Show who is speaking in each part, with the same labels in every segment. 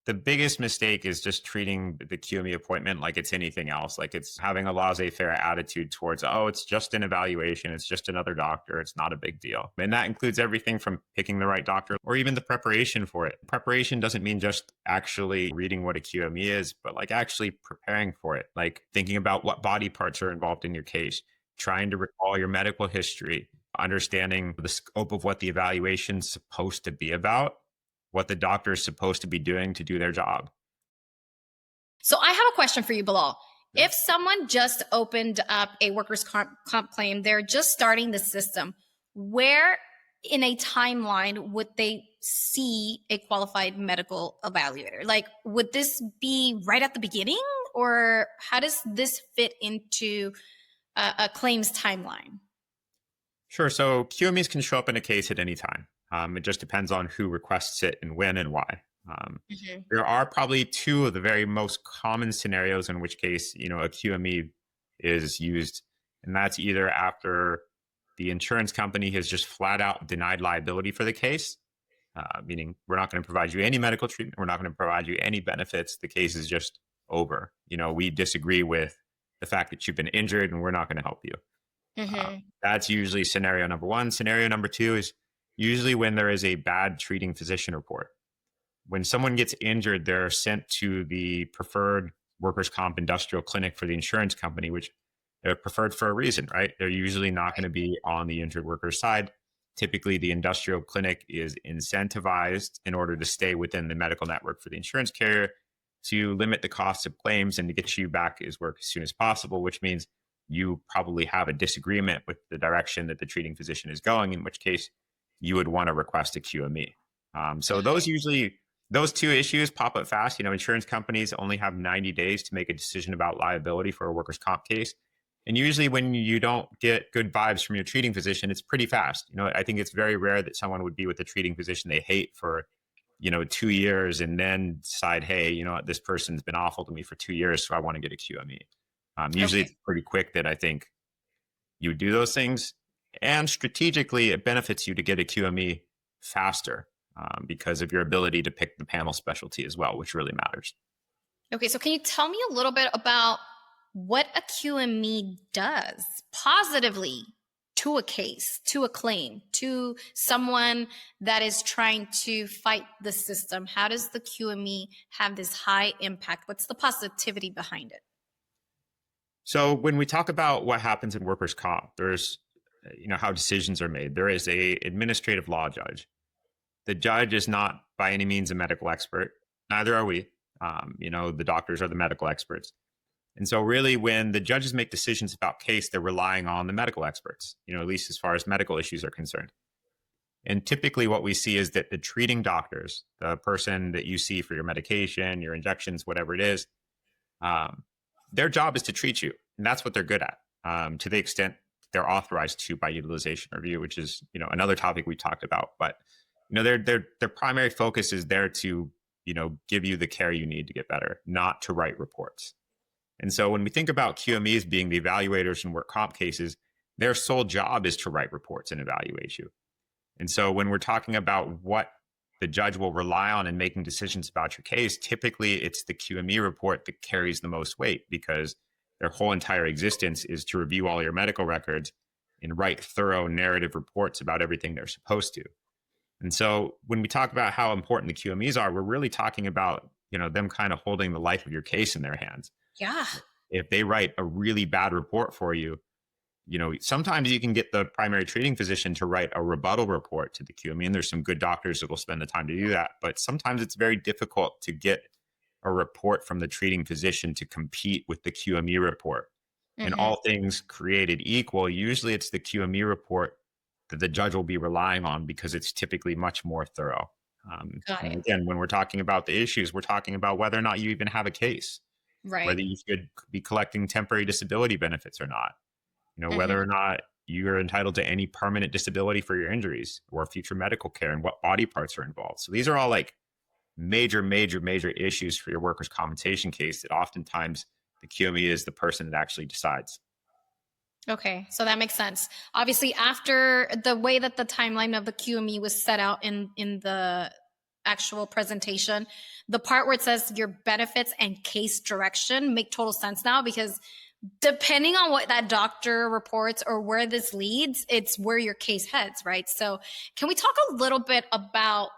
Speaker 1: the biggest mistake is just treating the QME appointment like it's anything else. Like it's having a laissez-faire attitude towards, oh, it's just an evaluation. It's just another doctor. It's not a big deal. And that includes everything from picking the right doctor or even the preparation for it. Preparation doesn't mean just actually reading what a QME is, but like actually preparing for it, like thinking about what body parts are involved in your case, trying to recall your medical history, understanding the scope of what the evaluation is supposed to be about, what the doctor is supposed to be doing to do their job.
Speaker 2: So I have a question for you, Bilal.
Speaker 1: Yeah.
Speaker 2: If someone just opened up a workers' comp claim, they're just starting the system, where in a timeline would they see a qualified medical evaluator? Like, would this be right at the beginning, or how does this fit into a claims timeline?
Speaker 1: Sure. So QMEs can show up in a case at any time. It just depends on who requests it and when and why.
Speaker 2: Mhm.
Speaker 1: There are probably two of the very most common scenarios in which case, a QME is used. And that's either after the insurance company has just flat out denied liability for the case, meaning we're not going to provide you any medical treatment. We're not going to provide you any benefits. The case is just over. We disagree with the fact that you've been injured and we're not going to help you.
Speaker 2: Mhm.
Speaker 1: That's usually scenario number one. Scenario number two is usually when there is a bad treating physician report. When someone gets injured, they're sent to the preferred workers' comp industrial clinic for the insurance company, which they're preferred for a reason, right? They're usually not going to be on the injured worker's side. Typically, the industrial clinic is incentivized in order to stay within the medical network for the insurance carrier to limit the costs of claims and to get you back as work as soon as possible, which means you probably have a disagreement with the direction that the treating physician is going, in which case you would want to request a QME. So
Speaker 2: Got it.
Speaker 1: those two issues pop up fast. Insurance companies only have 90 days to make a decision about liability for a workers' comp case. And usually when you don't get good vibes from your treating physician, it's pretty fast. I think it's very rare that someone would be with a treating physician they hate for, 2 years and then decide, hey, what, this person's been awful to me for 2 years, so I want to get a QME. Usually
Speaker 2: Okay.
Speaker 1: it's pretty quick that I think you would do those things. And strategically, it benefits you to get a QME faster because of your ability to pick the panel specialty as well, which really matters.
Speaker 2: Okay, so can you tell me a little bit about what a QME does positively to a case, to a claim, to someone that is trying to fight the system? How does the QME have this high impact? What's the positivity behind it?
Speaker 1: So when we talk about what happens in workers' comp, there's how decisions are made. There is a administrative law judge. The judge is not by any means a medical expert. Neither are we. The doctors are the medical experts. And so really when the judges make decisions about case, they're relying on the medical experts, at least as far as medical issues are concerned. And typically what we see is that the treating doctors, the person that you see for your medication, your injections, whatever it is, um, their job is to treat you. And that's what they're good at, to the extent they're authorized to by utilization review, which is, another topic we talked about. But, their primary focus is there to, give you the care you need to get better, not to write reports. And so when we think about QMEs being the evaluators in work comp cases, their sole job is to write reports and evaluate you. And so when we're talking about what the judge will rely on in making decisions about your case, typically it's the QME report that carries the most weight because their whole entire existence is to review all your medical records and write thorough narrative reports about everything they're supposed to. And so when we talk about how important the QMEs are, we're really talking about, them kind of holding the life of your case in their hands.
Speaker 2: Yeah.
Speaker 1: If they write a really bad report for you, sometimes you can get the primary treating physician to write a rebuttal report to the QME, and there's some good doctors that will spend the time to do that. But sometimes it's very difficult to get a report from the treating physician to compete with the QME report. And
Speaker 2: Hmm.
Speaker 1: all things created equal, usually it's the QME report that the judge will be relying on because it's typically much more thorough.
Speaker 2: Got
Speaker 1: And
Speaker 2: it.
Speaker 1: again, when we're talking about the issues, we're talking about whether or not you even have a case,
Speaker 2: Right.
Speaker 1: whether you should be collecting temporary disability benefits or not, whether or
Speaker 2: Hmm.
Speaker 1: not you're entitled to any permanent disability for your injuries or future medical care and what body parts are involved. So these are all like major, major, major issues for your workers' compensation case that oftentimes the QME is the person that actually decides.
Speaker 2: Okay, so that makes sense. Obviously, after the way that the timeline of the QME was set out in the actual presentation. The part where it says your benefits and case direction make total sense now, because depending on what that doctor reports or where this leads, it's where your case heads, right? So can we talk a little bit about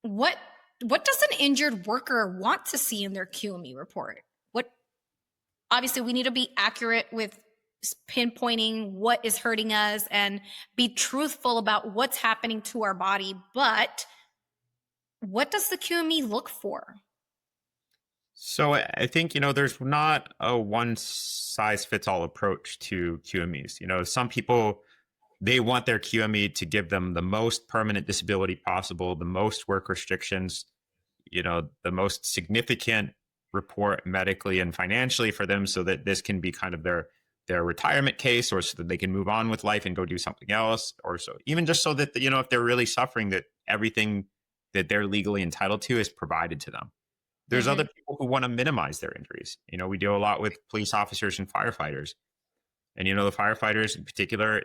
Speaker 2: what does an injured worker want to see in their QME report? Obviously we need to be accurate with pinpointing what is hurting us and be truthful about what's happening to our body. But what does the QME look for?
Speaker 1: So I think, there's not a one size fits all approach to QMEs. Some people, they want their QME to give them the most permanent disability possible, the most work restrictions, the most significant report medically and financially for them, so that this can be kind of their retirement case, or so that they can move on with life and go do something else, or so even just so that, if they're really suffering, that everything that they're legally entitled to is provided to them. There's other people who want to minimize their injuries. We do a lot with police officers and firefighters. And, the firefighters in particular,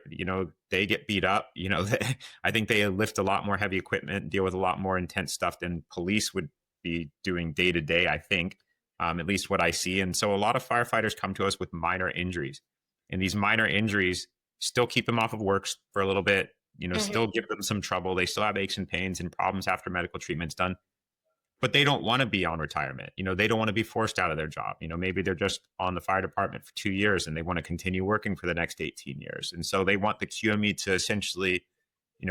Speaker 1: they get beat up. I think they lift a lot more heavy equipment, deal with a lot more intense stuff than police would be doing day to day, I think, at least what I see. And so a lot of firefighters come to us with minor injuries. And these minor injuries still keep them off of work for a little bit, still give them some trouble. They still have aches and pains and problems after medical treatment's done. But they don't want to be on retirement. They don't want to be forced out of their job. Maybe they're just on the fire department for 2 years and they want to continue working for the next 18 years. And so they want the QME to essentially,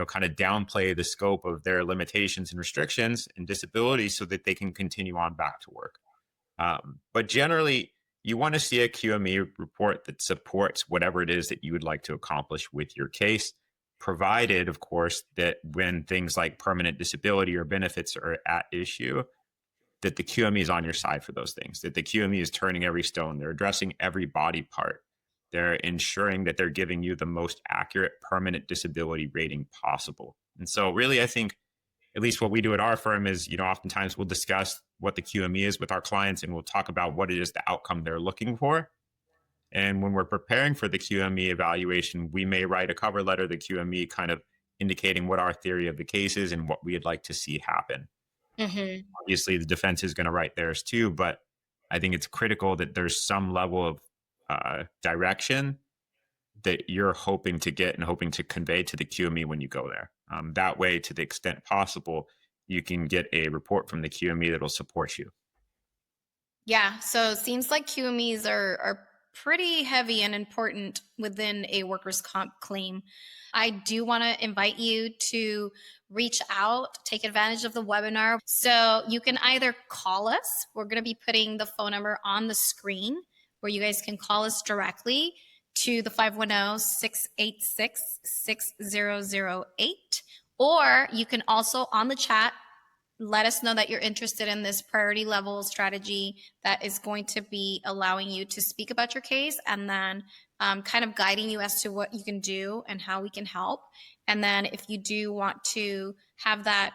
Speaker 1: kind of downplay the scope of their limitations and restrictions and disabilities so that they can continue on back to work. But generally, you want to see a QME report that supports whatever it is that you would like to accomplish with your case, provided, of course, that when things like permanent disability or benefits are at issue, that the QME is on your side for those things, that the QME is turning every stone. They're addressing every body part. They're ensuring that they're giving you the most accurate permanent disability rating possible. And so really, I think, at least what we do at our firm is, oftentimes we'll discuss what the QME is with our clients, and we'll talk about what it is the outcome they're looking for. And when we're preparing for the QME evaluation, we may write a cover letter, the QME, kind of indicating what our theory of the case is and what we'd like to see happen. Obviously, the defense is going to write theirs too, but I think it's critical that there's some level of direction that you're hoping to get and hoping to convey to the QME when you go there. That way, to the extent possible, you can get a report from the QME that'll support you.
Speaker 2: Yeah, so it seems like QMEs are pretty heavy and important within a workers' comp claim. I do want to invite you to reach out, take advantage of the webinar. So you can either call us. We're going to be putting the phone number on the screen where you guys can call us directly to the 510-686-6008. Or you can also on the chat let us know that you're interested in this priority level strategy that is going to be allowing you to speak about your case, and then kind of guiding you as to what you can do and how we can help. And then if you do want to have that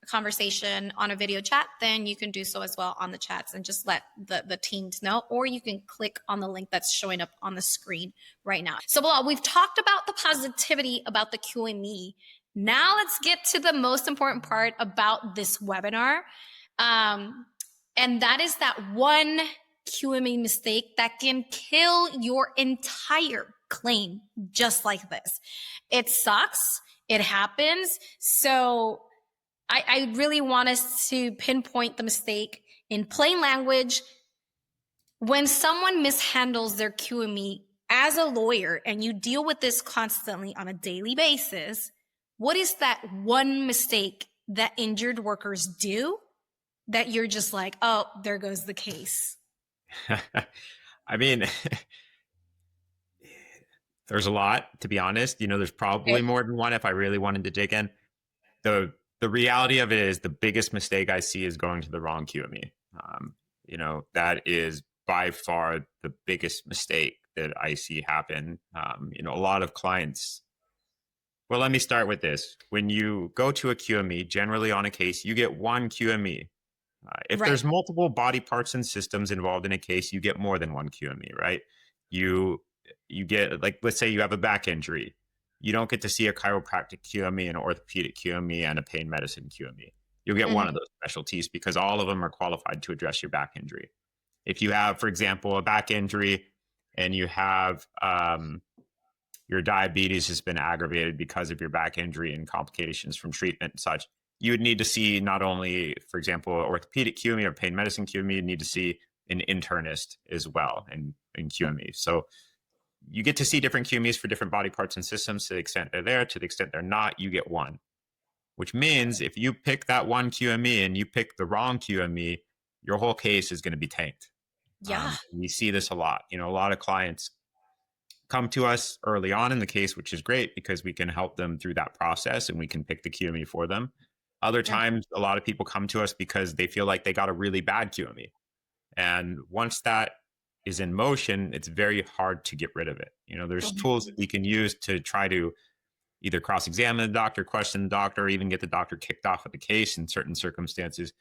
Speaker 2: conversation on a video chat, then you can do so as well on the chats and just let the teams know, or you can click on the link that's showing up on the screen right now. So Bilal, we've talked about the positivity about the QME. Now let's get to the most important part about this webinar. And that is that one QME mistake that can kill your entire claim, just like this. It sucks. It happens. So I really want us to pinpoint the mistake in plain language. When someone mishandles their QME as a lawyer, and you deal with this constantly on a daily basis, what is that one mistake that injured workers do that you're just like, oh, there goes the case?
Speaker 1: I mean, there's a lot, to be honest. There's probably more than one if I really wanted to dig in. The reality of it is the biggest mistake I see is going to the wrong QME. That is by far the biggest mistake that I see happen. A lot of clients. Well, let me start with this. When you go to a QME, generally on a case, you get one QME. If there's multiple body parts and systems involved in a case, you get more than one QME, right? You get, like, let's say you have a back injury. you don't get to see a chiropractic QME, an orthopedic QME, and a pain medicine QME. You'll get one of
Speaker 2: Mhm.
Speaker 1: those specialties because all of them are qualified to address your back injury. If you have, for example, a back injury and you have your diabetes has been aggravated because of your back injury and complications from treatment and such, you would need to see not only, for example, orthopedic QME or pain medicine QME, you'd need to see an internist as well in QME. So you get to see different QMEs for different body parts and systems to the extent they're there. To the extent they're not, you get one, which means if you pick that one QME and you pick the wrong QME, your whole case is going to be tanked.
Speaker 2: Yeah.
Speaker 1: We see this a lot. A lot of clients come to us early on in the case, which is great because we can help them through that process and we can pick the QME for them. Other
Speaker 2: Yeah.
Speaker 1: times, a lot of people come to us because they feel like they got a really bad QME. And once that is in motion, it's very hard to get rid of it. There's tools that we can use to try to either cross-examine the doctor, question the doctor, or even get the doctor kicked off of the case in certain circumstances.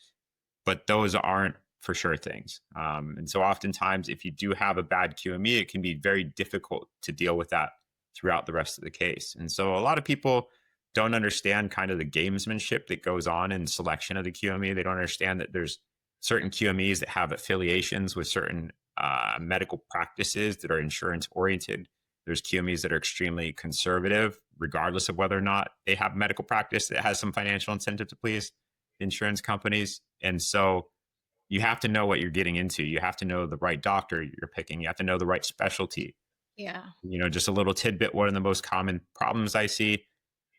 Speaker 1: But those aren't for sure things. And so oftentimes, if you do have a bad QME, it can be very difficult to deal with that throughout the rest of the case. And so a lot of people don't understand kind of the gamesmanship that goes on in selection of the QME. They don't understand that there's certain QMEs that have affiliations with certain medical practices that are insurance oriented. There's QMEs that are extremely conservative, regardless of whether or not they have medical practice that has some financial incentive to please insurance companies. And so you have to know what you're getting into. You have to know the right doctor you're picking. You have to know the right specialty.
Speaker 2: Yeah.
Speaker 1: Just a little tidbit. One of the most common problems I see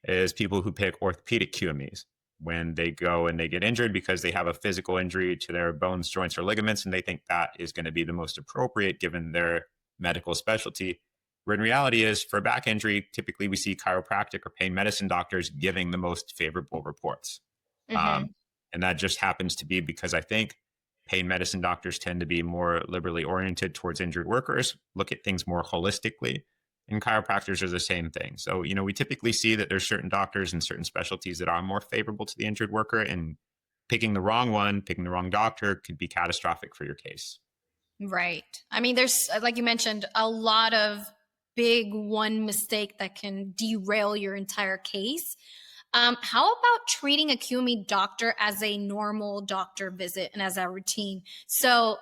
Speaker 1: is people who pick orthopedic QMEs when they go and they get injured because they have a physical injury to their bones, joints, or ligaments, and they think that is going to be the most appropriate given their medical specialty. Where in reality is for a back injury, typically we see chiropractic or pain medicine doctors giving the most favorable reports.
Speaker 2: Hmm.
Speaker 1: Um, and that just happens to be because I think pain medicine doctors tend to be more liberally oriented towards injured workers, look at things more holistically. And chiropractors are the same thing. So, we typically see that there's certain doctors and certain specialties that are more favorable to the injured worker, and picking the wrong one, picking the wrong doctor could be catastrophic for your case.
Speaker 2: Right. I mean, there's, like you mentioned, a lot of big one mistake that can derail your entire case. How about treating a QME doctor as a normal doctor visit and as a routine? So,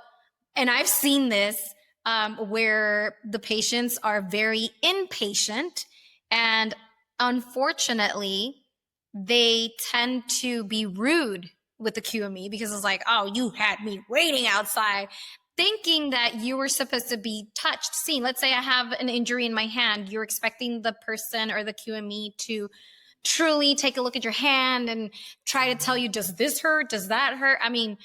Speaker 2: and I've seen this where the patients are very impatient, and unfortunately, they tend to be rude with the QME because it's like, oh, you had me waiting outside, thinking that you were supposed to be touched, seen. Let's say I have an injury in my hand. You're expecting the person or the QME to truly take a look at your hand and try to tell you, does this hurt? Does that hurt? I mean,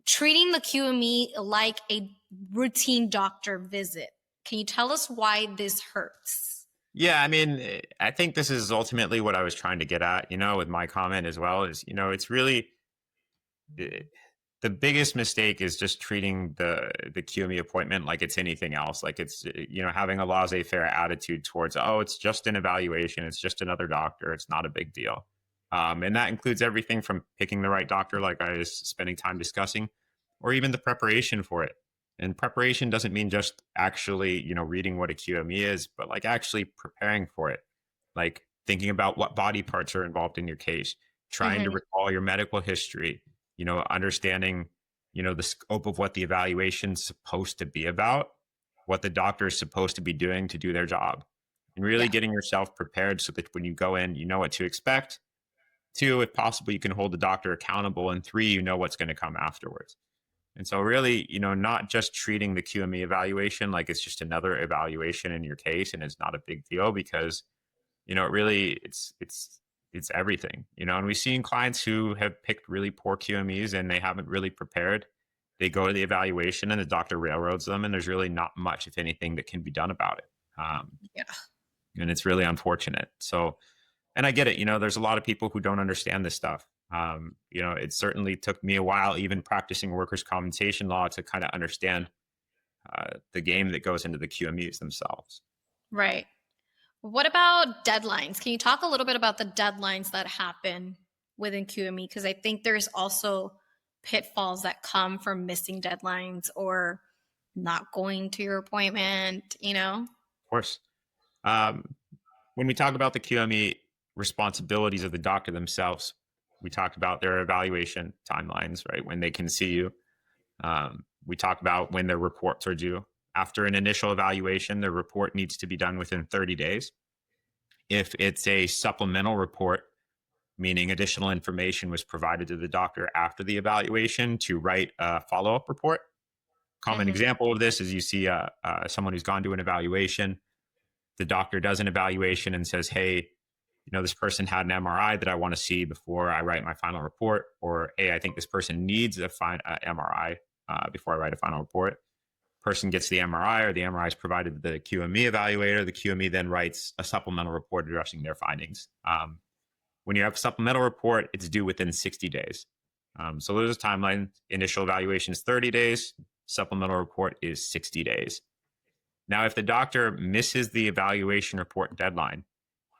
Speaker 2: treating the QME like a routine doctor visit. Can you tell us why this hurts?
Speaker 1: Yeah, I mean, I think this is ultimately what I was trying to get at, with my comment as well is, it's really eh, the biggest mistake is just treating the QME appointment like it's anything else, like it's having a laissez-faire attitude towards, oh, it's just an evaluation, it's just another doctor, it's not a big deal. And that includes everything from picking the right doctor, like I was spending time discussing, or even the preparation for it. And preparation doesn't mean just actually reading what a QME is, but like actually preparing for it, like thinking about what body parts are involved in your case, trying to
Speaker 2: Hmm.
Speaker 1: recall your medical history, understanding, the scope of what the evaluation's supposed to be about, what the doctor is supposed to be doing to do their job, and really
Speaker 2: Yeah.
Speaker 1: getting yourself prepared so that when you go in, you know what to expect. Two, if possible, you can hold the doctor accountable. And three, you know what's going to come afterwards. And so really, not just treating the QME evaluation like it's just another evaluation in your case and it's not a big deal because really it's everything, and we've seen clients who have picked really poor QMEs and they haven't really prepared. They go to the evaluation and the doctor railroads them, and there's really not much, if anything, that can be done about it.
Speaker 2: Yeah.
Speaker 1: And it's really unfortunate. So, and I get it, there's a lot of people who don't understand this stuff. It certainly took me a while, even practicing workers' compensation law, to kind of understand the game that goes into the QMEs themselves.
Speaker 2: Right. What about deadlines? Can you talk a little bit about the deadlines that happen within QME? Because I think there's also pitfalls that come from missing deadlines or not going to your appointment,
Speaker 1: Of course. Um, When we talk about the QME responsibilities of the doctor themselves, we talked about their evaluation timelines, right? When they can see you. We talk about when their reports are due. After an initial evaluation, the report needs to be done within 30 days. If it's a supplemental report, meaning additional information was provided to the doctor after the evaluation, to write a follow-up report. Common example of this is you see someone who's gone to an evaluation. The doctor does an evaluation and says, hey, this person had an MRI that I want to see before I write my final report, or, hey, I think this person needs a MRI before I write a final report. Person gets the MRI, or the MRI is provided to the QME evaluator. The QME then writes a supplemental report addressing their findings. When you have a supplemental report, it's due within 60 days. So there's a timeline. Initial evaluation is 30 days. Supplemental report is 60 days. Now, if the doctor misses the evaluation report deadline,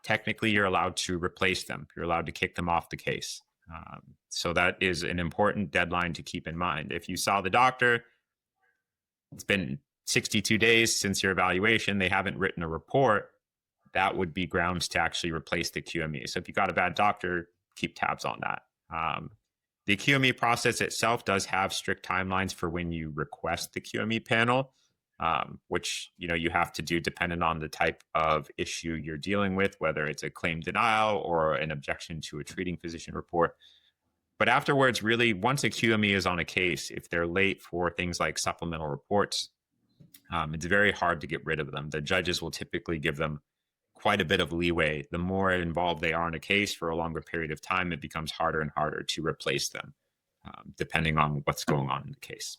Speaker 1: technically you're allowed to replace them. You're allowed to kick them off the case. So that is an important deadline to keep in mind. If you saw the doctor, it's been 62 days since your evaluation, they haven't written a report, that would be grounds to actually replace the QME. So if you got a bad doctor, keep tabs on that. The QME process itself does have strict timelines for when you request the QME panel, which you have to do dependent on the type of issue you're dealing with, whether it's a claim denial or an objection to a treating physician report. But afterwards, really, once a QME is on a case, if they're late for things like supplemental reports, it's very hard to get rid of them. The judges will typically give them quite a bit of leeway. The more involved they are in a case for a longer period of time, it becomes harder and harder to replace them, depending on what's going on in the case.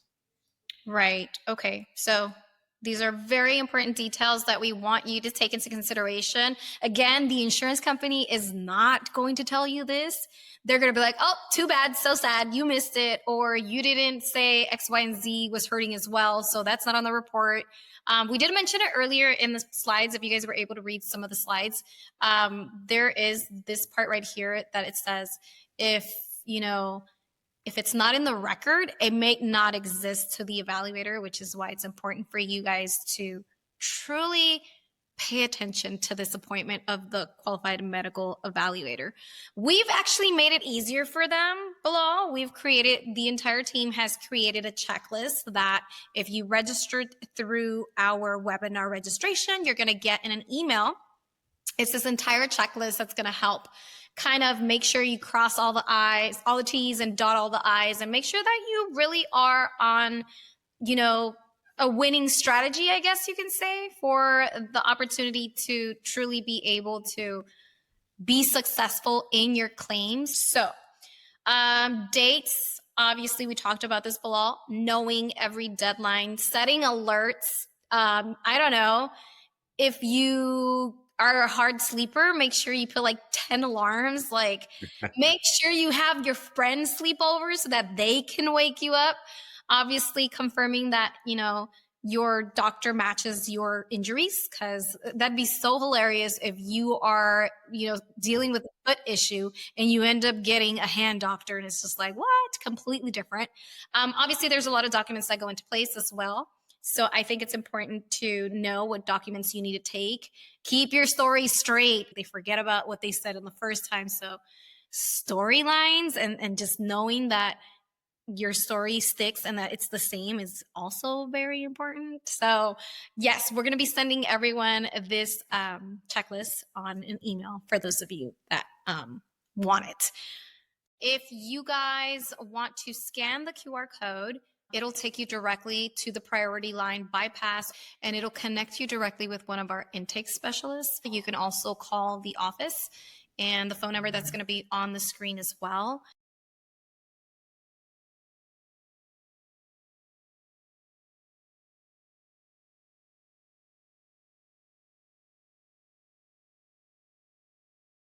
Speaker 2: Right. Okay. So these are very important details that we want you to take into consideration. Again, the insurance company is not going to tell you this. They're going to be like, oh, too bad, so sad, you missed it, or you didn't say X, Y, and Z was hurting as well, so that's not on the report. We did mention it earlier in the slides. If you guys were able to read some of the slides, there is this part right here that it says, if it's not in the record, it may not exist to the evaluator, which is why it's important for you guys to truly pay attention to this appointment of the Qualified Medical Evaluator. We've actually made it easier for them, Bilal. The entire team has created a checklist that if you registered through our webinar registration, you're going to get in an email. It's this entire checklist that's going to help kind of make sure you cross all the I's, all the T's, and dot all the I's, and make sure that you really are on, a winning strategy, I guess you can say, for the opportunity to truly be able to be successful in your claims. So, dates, obviously we talked about this, Bilal, knowing every deadline, setting alerts. I don't know, if you are a hard sleeper, make sure you put like 10 alarms, make sure you have your friends sleep over so that they can wake you up. Obviously confirming that, your doctor matches your injuries, because that'd be so hilarious if you are, dealing with a foot issue and you end up getting a hand doctor and it's just like, what? Completely different. Obviously there's a lot of documents that go into place as well. So I think it's important to know what documents you need to take. Keep your story straight. They forget about what they said in the first time. So storylines and just knowing that your story sticks and that it's the same is also very important. So yes, we're going to be sending everyone this checklist on an email for those of you that want it. If you guys want to scan the QR code, it'll take you directly to the priority line bypass, and it'll connect you directly with one of our intake specialists. You can also call the office and the phone number that's going to be on the screen as well.